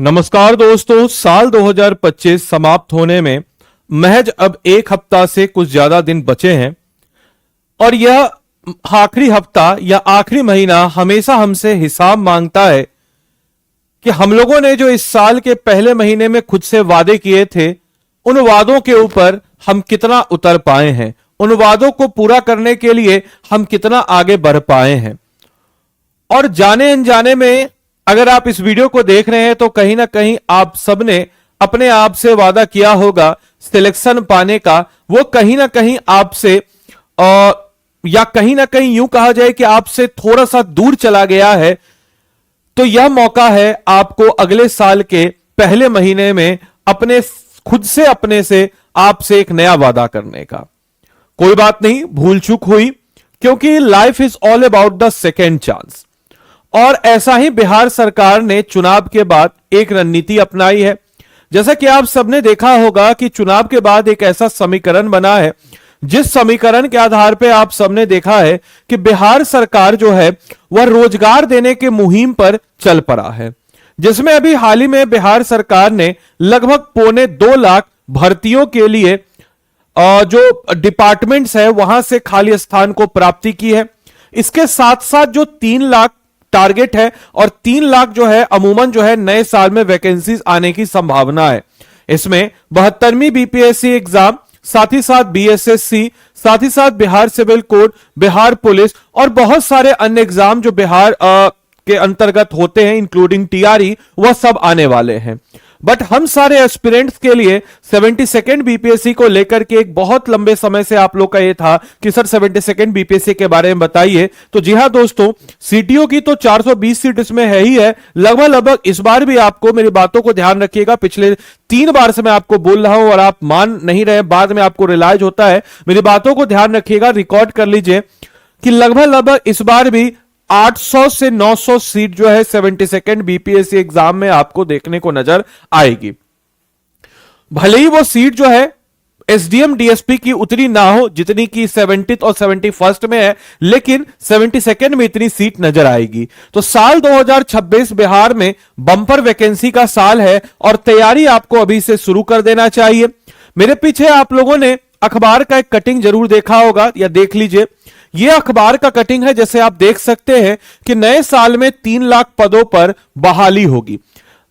नमस्कार दोस्तों, साल 2025 समाप्त होने में महज अब एक हफ्ता से कुछ ज्यादा दिन बचे हैं और यह आखिरी हफ्ता या आखिरी महीना हमेशा हमसे हिसाब मांगता है कि हम लोगों ने जो इस साल के पहले महीने में खुद से वादे किए थे, उन वादों के ऊपर हम कितना उतर पाए हैं, उन वादों को पूरा करने के लिए हम कितना आगे बढ़ पाए हैं। और जाने अनजाने में अगर आप इस वीडियो को देख रहे हैं तो कहीं ना कहीं आप सबने अपने आप से वादा किया होगा सिलेक्शन पाने का। वो कहीं ना कहीं आपसे या कहीं ना कहीं यूं कहा जाए कि आपसे थोड़ा सा दूर चला गया है। तो यह मौका है आपको अगले साल के पहले महीने में अपने खुद से अपने से आपसे एक नया वादा करने का। कोई बात नहीं, भूल चूक हुई, क्योंकि life is all about the second chance. और ऐसा ही बिहार सरकार ने चुनाव के बाद एक रणनीति अपनाई है। जैसा कि आप सबने देखा होगा कि चुनाव के बाद एक ऐसा समीकरण बना है जिस समीकरण के आधार पर आप सबने देखा है कि बिहार सरकार जो है वह रोजगार देने के मुहिम पर चल पड़ा है, जिसमें अभी हाल ही में बिहार सरकार ने लगभग 2.25 लाख भर्तियों के लिए जो डिपार्टमेंट्स है वहां से खाली स्थान को प्राप्ति की है। इसके साथ साथ जो 3 लाख टारगेट है और 3 लाख जो है अमूमन जो है नए साल में वैकेंसीज आने की संभावना है। इसमें 72वीं बीपीएससी एग्जाम, साथ ही साथ बीएसएससी, साथ ही साथ Bihar civil court, Bihar police और बहुत सारे अन्य एग्जाम जो बिहार के अंतर्गत होते हैं इंक्लूडिंग टीआरई, वह सब आने वाले हैं। बट हम सारे एस्पिरेंट्स के लिए 72nd बीपीएससी को लेकर के एक बहुत लंबे समय से आप लोग का ये था कि सर 72nd बीपीएससी के बारे में बताइए। तो जी हां दोस्तों, सीटीओ की तो 420 सीट इसमें है ही है। लगभग इस बार भी आपको मेरी बातों को ध्यान रखिएगा, पिछले 3 बार से मैं आपको बोल रहा हूं और आप मान नहीं रहे, बाद में आपको रियलाइज होता है। मेरी बातों को ध्यान रखिएगा, रिकॉर्ड कर लीजिए कि लगभग इस बार भी 800 से 900 सीट जो है 72nd बीपीएससी एग्जाम में आपको देखने को नजर आएगी। भले ही वो सीट जो है एसडीएम डीएसपी की उतनी ना हो जितनी की 70th और 71st में है, लेकिन 72nd में इतनी सीट नजर आएगी। तो साल 2026 बिहार में बम्पर वैकेंसी का साल है और तैयारी आपको अभी से शुरू कर देना चाहिए। मेरे पीछे आप लोगों ने अखबार का एक कटिंग जरूर देखा होगा या देख लीजिए। यह अखबार का कटिंग है, जैसे आप देख सकते हैं कि नए साल में 3 लाख पदों पर बहाली होगी,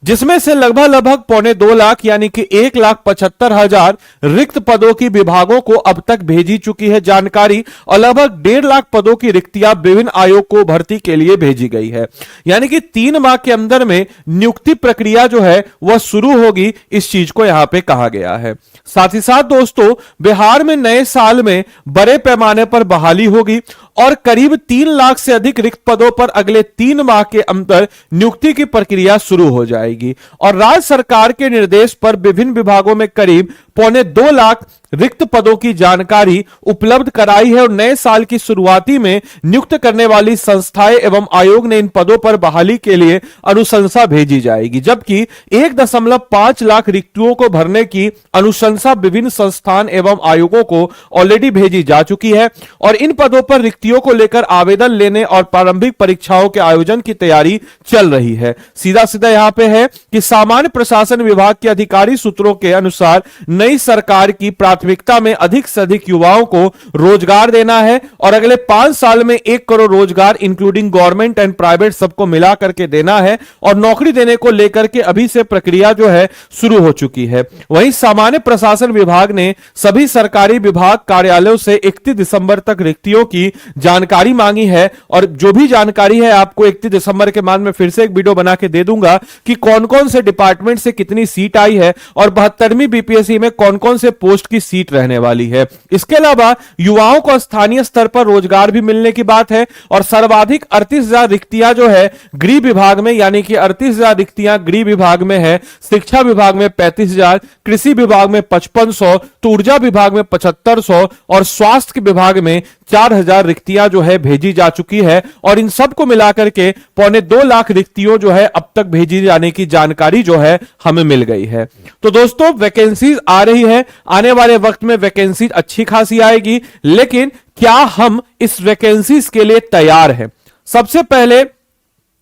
जिसमें से लगभग 2.25 लाख यानी कि 1,75,000 रिक्त पदों की विभागों को अब तक भेजी चुकी है जानकारी और लगभग 1.5 लाख पदों की रिक्तियां विभिन्न आयोग को भर्ती के लिए भेजी गई है। यानी कि 3 माह के अंदर में नियुक्ति प्रक्रिया जो है वह शुरू होगी, इस चीज को यहां पे कहा गया है। साथ ही साथ दोस्तों, बिहार में नए साल में बड़े पैमाने पर बहाली होगी और करीब 3 लाख से अधिक रिक्त पदों पर अगले 3 माह के अंदर नियुक्ति की प्रक्रिया शुरू हो जाएगी। और राज्य सरकार के निर्देश पर विभिन्न विभागों में करीब 2.25 लाख रिक्त पदों की जानकारी उपलब्ध कराई है और नए साल की शुरुआती में नियुक्त करने वाली संस्थाएं एवं आयोग ने इन पदों पर बहाली के लिए अनुशंसा भेजी जाएगी, जबकि 1.5 लाख रिक्तियों को भरने की अनुशंसा विभिन्न संस्थान एवं आयोगों को ऑलरेडी भेजी जा चुकी है और इन पदों पर रिक्तियों को लेकर आवेदन लेने और प्रारंभिक परीक्षाओं के आयोजन की तैयारी चल रही है। सीधा सीधा यहां पे है कि सामान्य प्रशासन विभाग के अधिकारी सूत्रों के अनुसार नई सरकार की प्राथमिकता में अधिक से अधिक युवाओं को रोजगार देना है और अगले 5 साल में 1 करोड़ रोजगार इंक्लूडिंग गवर्नमेंट एंड प्राइवेट सबको मिला करके देना है और नौकरी देने को लेकर के अभी से प्रक्रिया जो है शुरू हो चुकी है। वहीं सामान्य प्रशासन विभाग ने सभी सरकारी विभाग कार्यालयों से 31 दिसंबर तक रिक्तियों की जानकारी मांगी है और जो भी जानकारी है आपको 31 दिसंबर के बाद में फिर से एक वीडियो बना के दे दूंगा कि कौन कौन से डिपार्टमेंट से कितनी सीट आई है और 72वीं बीपीएससी में कौन कौन से पोस्ट की सीट रहने वाली है। इसके अलावा युवाओं को स्थानीय स्तर पर रोजगार भी मिलने की बात है और सर्वाधिक 38,000 रिक्तियां जो है गृह विभाग में, यानी कि 38,000 रिक्तियां गृह विभाग में है, शिक्षा विभाग में 35,000, कृषि विभाग में 5500, तो ऊर्जा विभाग में 7500 और स्वास्थ्य विभाग में 4,000 रिक्तियां जो है भेजी जा चुकी है और इन सबको मिलाकर के 2.25 लाख रिक्तियों जो है अब तक भेजी जाने की जानकारी जो है हमें मिल गई है। तो दोस्तों, वैकेंसीज आ रही है, आने वाले वक्त में वैकेंसीज अच्छी खासी आएगी, लेकिन क्या हम इस वैकेंसीज के लिए तैयार हैं? सबसे पहले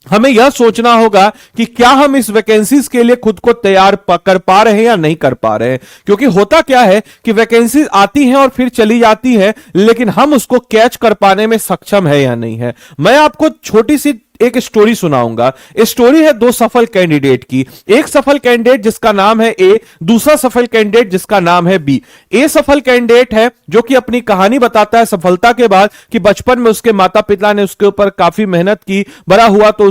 हमें यह सोचना होगा कि क्या हम इस वैकेंसीज के लिए खुद को तैयार कर पा रहे हैं या नहीं कर पा रहे हैं। क्योंकि होता क्या है कि वैकेंसीज आती हैं और फिर चली जाती है, लेकिन हम उसको कैच कर पाने में सक्षम है या नहीं है। मैं आपको छोटी सी एक स्टोरी सुनाऊंगा। स्टोरी है दो सफल कैंडिडेट की। एक सफल कैंडिडेट जिसका नाम है ए, दूसरा सफल कैंडिडेट जिसका नाम है बी। ए सफल कैंडिडेट है जो कि अपनी कहानी बताता है सफलता के बाद कि बचपन में उसके माता पिता ने उसके ऊपर काफी मेहनत की, बड़ा हुआ तो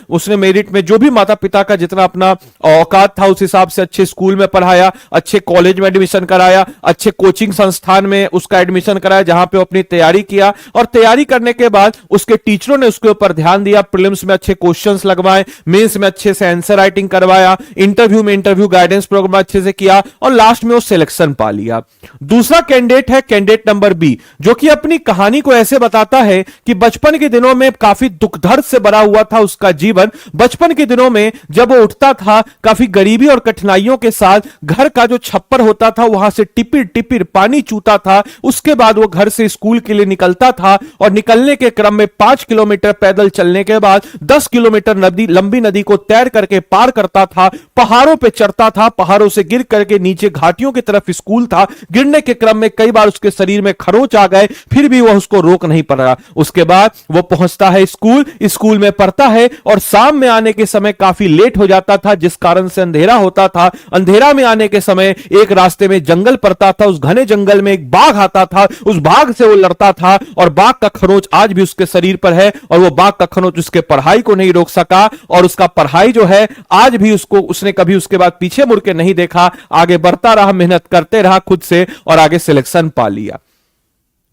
उसने मेरिट में जो भी माता पिता का जितना अपना औकात था उस हिसाब से अच्छे स्कूल में पढ़ाया, अच्छे कॉलेज में एडमिशन कराया, अच्छे कोचिंग संस्थान में उसका एडमिशन कराया जहां पे अपनी तैयारी किया। और तैयारी करने के बाद उसके टीचरों ने उसके ऊपर ध्यान दिया, प्रीलिम्स में अच्छे क्वेश्चंस लगवाए, मेंस में अच्छे से आंसर राइटिंग करवाया, इंटरव्यू में इंटरव्यू गाइडेंस प्रोग्राम अच्छे से किया और लास्ट में वो सिलेक्शन पा लिया। दूसरा कैंडिडेट है कैंडिडेट नंबर बी, जो कि अपनी कहानी को ऐसे बताता है कि बचपन के दिनों में काफी दुख दर्द से भरा हुआ था उसका जीवन। बचपन के दिनों में जब वो उठता था काफी गरीबी और कठिनाइयों के साथ, घर का जो छप्पर होता था वहां से टिपिर टिपिर पानी चूता था। उसके बाद वो घर से स्कूल के लिए निकलता था और निकलने के क्रम में 5 किलोमीटर पैदल चलने के बाद 10 किलोमीटर लंबी नदी को तैर करके पार करता था, पहाड़ों पे चढ़ता था, पहाड़ों से गिर करके नीचे घाटियों की तरफ स्कूल था। गिरने के क्रम में कई बार उसके शरीर में खरोंच आ गए, फिर भी वह उसको रोक नहीं पड़ा। उसके बाद वो पहुंचता है स्कूल में पढ़ता है और शाम में आने के समय काफी लेट हो जाता था जिस कारण से अंधेरा होता था। अंधेरा में आने के समय एक रास्ते में जंगल पड़ता था, उस घने जंगल में एक बाघ आता था, उस बाघ से वो लड़ता था और बाघ का खरोंच आज भी उसके शरीर पर है और वो बाघ का खरोंच उसके पढ़ाई को नहीं रोक सका और उसका पढ़ाई जो है आज भी उसने कभी उसके बाद पीछे मुड़ के नहीं देखा, आगे बढ़ता रहा, मेहनत करते रहा खुद से और आगे सिलेक्शन पा लिया।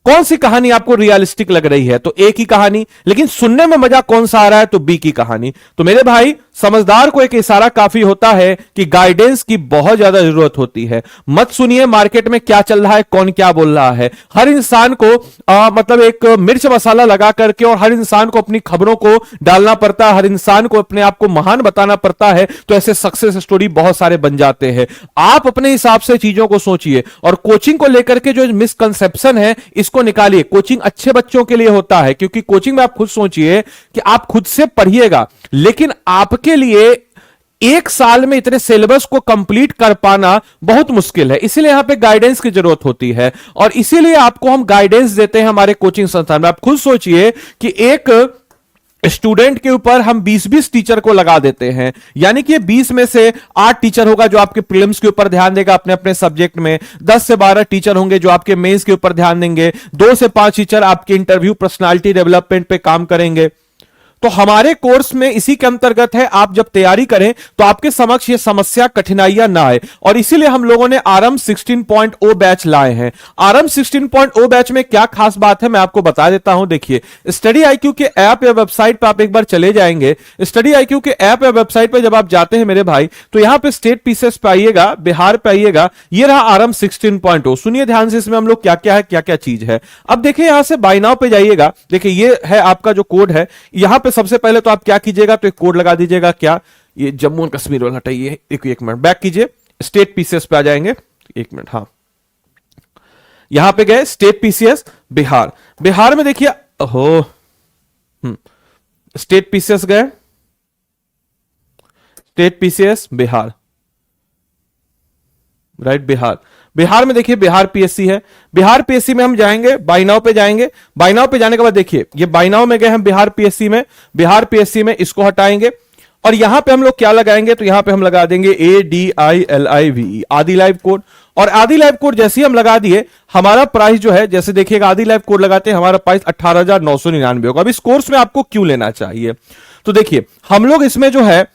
कौन सी कहानी आपको रियलिस्टिक लग रही है? तो ए की कहानी, लेकिन सुनने में मजा कौन सा आ रहा है? तो बी की कहानी। तो मेरे भाई समझदार को एक इशारा काफी होता है कि गाइडेंस की बहुत ज्यादा जरूरत होती है। मत सुनिए मार्केट में क्या चल रहा है, कौन क्या बोल रहा है। हर इंसान को मतलब एक मिर्च मसाला लगा करके और हर इंसान को अपनी खबरों को डालना पड़ता है, हर इंसान को अपने आप को महान बताना पड़ता है। तो ऐसे सक्सेस स्टोरी बहुत सारे बन जाते हैं। आप अपने हिसाब से चीजों को सोचिए और कोचिंग को लेकर के जो मिसकंसेप्शन है इसको निकालिए। कोचिंग अच्छे बच्चों के लिए होता है, क्योंकि कोचिंग में आप खुद सोचिए कि आप खुद से पढ़िएगा, लेकिन आपके लिए एक साल में इतने सिलेबस को कंप्लीट कर पाना बहुत मुश्किल है। इसीलिए यहां पे गाइडेंस की जरूरत होती है और इसीलिए आपको हम गाइडेंस देते हैं हमारे कोचिंग संस्थान में। आप खुद सोचिए कि एक स्टूडेंट के ऊपर हम 20-20 टीचर को लगा देते हैं, यानी कि 20 में से 8 टीचर होगा जो आपके प्रीलिम्स के ऊपर ध्यान देगा अपने अपने सब्जेक्ट में, 10 से 12 टीचर होंगे जो आपके मेंस के ऊपर ध्यान देंगे, 2 से 5 टीचर आपके इंटरव्यू पर्सनालिटी डेवलपमेंट पे काम करेंगे। तो हमारे कोर्स में इसी के अंतर्गत है, आप जब तैयारी करें तो आपके समक्ष ये समस्या कठिनाइयां ना आए और इसीलिए हम लोगों ने आरएम 16.0 बैच लाए हैं। आरएम 16.0 बैच में क्या खास बात है मैं आपको बता देता हूं। देखिए, स्टडी आईक्यू के ऐप या वेबसाइट पर आप एक बार चले जाएंगे। स्टडी आईक्यू के ऐप या वेबसाइट पर जब आप जाते हैं मेरे भाई, तो यहां पे स्टेट पीसेस पे आइएगा, बिहार पे आइएगा, ये रहा आरएम 16.0। सुनिए ध्यान से, इसमें हम लोग क्या क्या है, क्या क्या चीज है। अब देखिए यहां से बाय नाउ पे जाइएगा। देखिए ये है आपका जो कोड है, यहां पे सबसे पहले तो आप क्या कीजिएगा, तो एक कोड लगा दीजिएगा। क्या? ये जम्मू एंड कश्मीर वाला हटाइए, एक मिनट बैक कीजिए, स्टेट पीसीएस पे आ जाएंगे। एक मिनट, हाँ यहां पे गए स्टेट पीसीएस बिहार। बिहार में देखिए हो स्टेट पीसीएस गए, state PCS Bihar, right Bihar. Bihar में देखिए बिहार पीएससी है। बिहार पीएससी में हम जाएंगे, बाय नाउ पे जाएंगे। बाय नाउ पे जाने के बाद देखिए ये बाय नाउ में गए हम बिहार पीएससी में। बिहार पीएससी में इसको हटाएंगे और यहां पे हम लोग क्या लगाएंगे, तो यहां पे हम लगा देंगे ADILIVE, आदि लाइव कोड। और आदि लाइव कोड जैसे ही हम लगा दिए, हमारा प्राइस जो है, जैसे देखिएगा आदि लाइव कोड लगाते हैं हमारा प्राइस 18,999 होगा। अब इस कोर्स में आपको क्यों लेना चाहिए, तो देखिए हम लोग इसमें जो है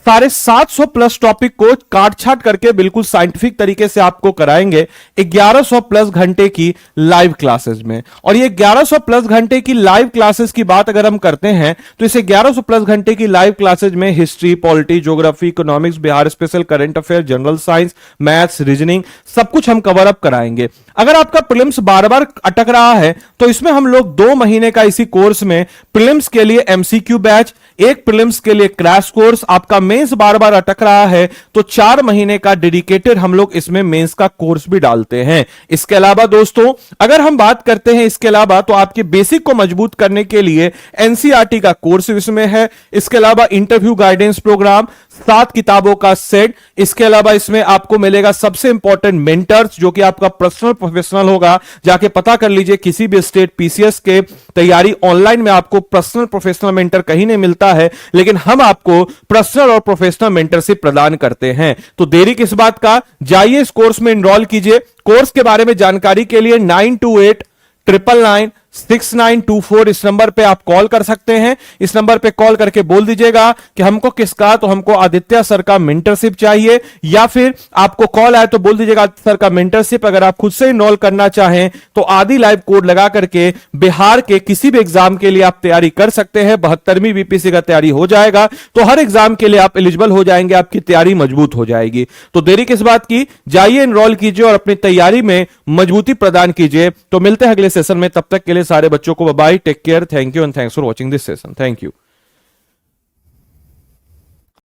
750 प्लस टॉपिक को काट छाट करके बिल्कुल साइंटिफिक तरीके से आपको कराएंगे 1100 प्लस घंटे की लाइव क्लासेस में। और ये 1100 प्लस घंटे की लाइव क्लासेस की बात अगर हम करते हैं तो इसे 1100 प्लस घंटे की लाइव क्लासेस में history, polity, geography, economics, Bihar special, current affair, general science, maths, reasoning, सब कुछ हम कवर अप कराएंगे। अगर आपका प्रीलिम्स बार बार अटक रहा है तो इसमें हम लोग 2 महीने का इसी कोर्स में प्रीलिम्स के लिए एमसीक्यू बैच, एक प्रीलिम्स के लिए क्रैश कोर्स, आपका मेंस बार बार अटक रहा है तो 4 महीने का डेडिकेटेड हम लोग इसमें मेंस का कोर्स भी डालते हैं। इसके अलावा दोस्तों अगर हम बात करते हैं इसके अलावा तो आपके बेसिक को मजबूत करने के लिए एनसीईआरटी का कोर्स इसमें है। इसके अलावा इंटरव्यू गाइडेंस प्रोग्राम, 7 किताबों का सेट। इसके अलावा इसमें आपको मिलेगा सबसे इंपॉर्टेंट मेंटर्स जो कि आपका पर्सनल प्रोफेशनल होगा। जाके पता कर लीजिए किसी भी स्टेट पीसीएस के तैयारी ऑनलाइन में आपको पर्सनल प्रोफेशनल मेंटर कहीं नहीं मिलता है, लेकिन हम आपको पर्सनल और प्रोफेशनल मेंटरशिप प्रदान करते हैं। तो देरी किस बात का, जाइए इस कोर्स में एनरोल कीजिए। कोर्स के बारे में जानकारी के लिए 9289996924 इस नंबर पे आप कॉल कर सकते हैं। इस नंबर पे कॉल करके बोल दीजिएगा कि हमको किसका, तो हमको आदित्य सर का मेंटरशिप चाहिए, या फिर आपको कॉल आए तो बोल दीजिएगा आदित्य सर का मेंटरशिप। अगर आप खुद से इनरोल करना चाहें तो आदि लाइव कोड लगा करके बिहार के किसी भी एग्जाम के लिए आप तैयारी कर सकते हैं। 72वीं बीपीसी का तैयारी हो जाएगा तो हर एग्जाम के लिए आप एलिजिबल हो जाएंगे, आपकी तैयारी मजबूत हो जाएगी। तो देरी किस बात की, जाइए इनरोल कीजिए और अपनी तैयारी में मजबूती प्रदान कीजिए। तो मिलते हैं अगले सेशन में, तब तक के लिए सारे बच्चों को bye bye, take care, thank you and thanks for watching this session. Thank you.